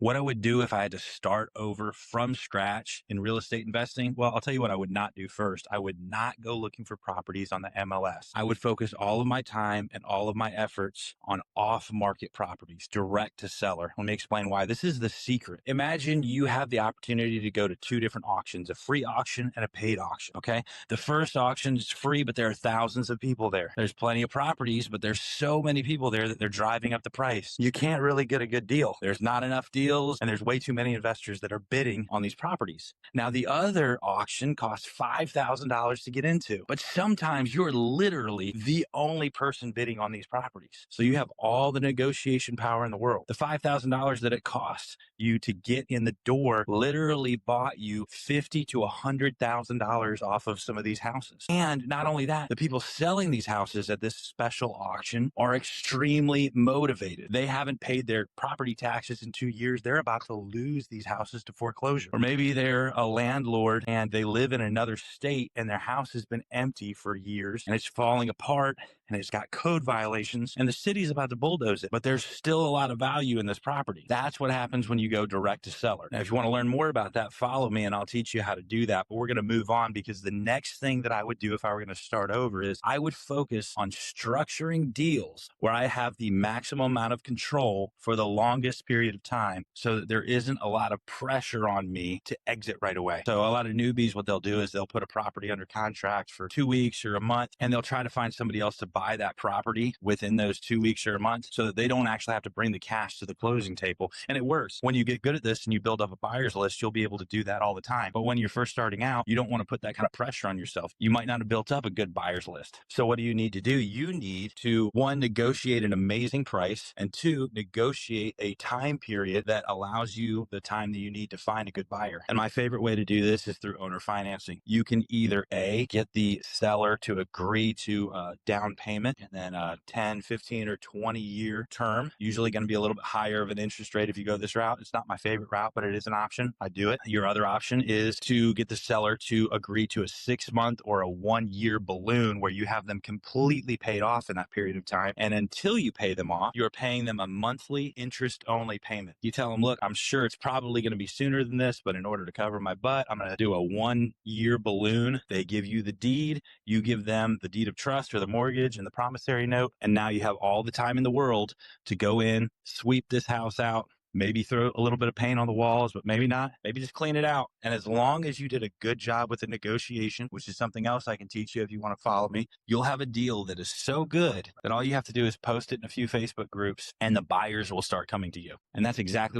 What I would do if I had to start over from scratch in real estate investing? Well, I'll tell you what I would not do first. I would not go looking for properties on the MLS. I would focus all of my time and all of my efforts on off-market properties, direct to seller. Let me explain why. This is the secret. Imagine you have the opportunity to go to two different auctions, a free auction and a paid auction, okay? The first auction is free, but there are thousands of people there. There's plenty of properties, but there's so many people there that they're driving up the price. You can't really get a good deal. There's not enough deals, and there's way too many investors that are bidding on these properties. Now, the other auction costs $5,000 to get into, but sometimes you're literally the only person bidding on these properties. So you have all the negotiation power in the world. The $5,000 that it costs you to get in the door literally bought you $50,000 to $100,000 off of some of these houses. And not only that, the people selling these houses at this special auction are extremely motivated. They haven't paid their property taxes in 2 years. They're about to lose these houses to foreclosure. Or maybe they're a landlord and they live in another state and their house has been empty for years and it's falling apart and it's got code violations and the city's about to bulldoze it, but there's still a lot of value in this property. That's what happens when you go direct to seller. Now, if you want to learn more about that, follow me and I'll teach you how to do that. But we're going to move on because the next thing that I would do if I were going to start over is I would focus on structuring deals where I have the maximum amount of control for the longest period of time so that there isn't a lot of pressure on me to exit right away. So a lot of newbies, what they'll do is they'll put a property under contract for 2 weeks or a month, and they'll try to find somebody else to buy that property within those 2 weeks or a month so that they don't actually have to bring the cash to the closing table. And it works. When you get good at this and you build up a buyer's list, you'll be able to do that all the time. But when you're first starting out, you don't want to put that kind of pressure on yourself. You might not have built up a good buyer's list. So what do you need to do? You need to, one, negotiate an amazing price, and two, negotiate a time period that allows you the time that you need to find a good buyer. And my favorite way to do this is through owner financing. You can either A, get the seller to agree to a down payment and then a 10, 15, or 20-year term, usually going to be a little bit higher of an interest rate if you go this route. It's not my favorite route, but it is an option. I do it. Your other option is to get the seller to agree to a 6-month or a 1-year balloon where you have them completely paid off in that period of time. And until you pay them off, you're paying them a monthly interest-only payment. You tell them, look, I'm sure it's probably going to be sooner than this, but in order to cover my butt, I'm going to do a 1-year balloon. They give you the deed. You give them the deed of trust or the mortgage and the promissory note. And now you have all the time in the world to go in, sweep this house out, maybe throw a little bit of paint on the walls, but maybe not. Maybe just clean it out. And as long as you did a good job with the negotiation, which is something else I can teach you if you want to follow me, you'll have a deal that is so good that all you have to do is post it in a few Facebook groups and the buyers will start coming to you. And that's exactly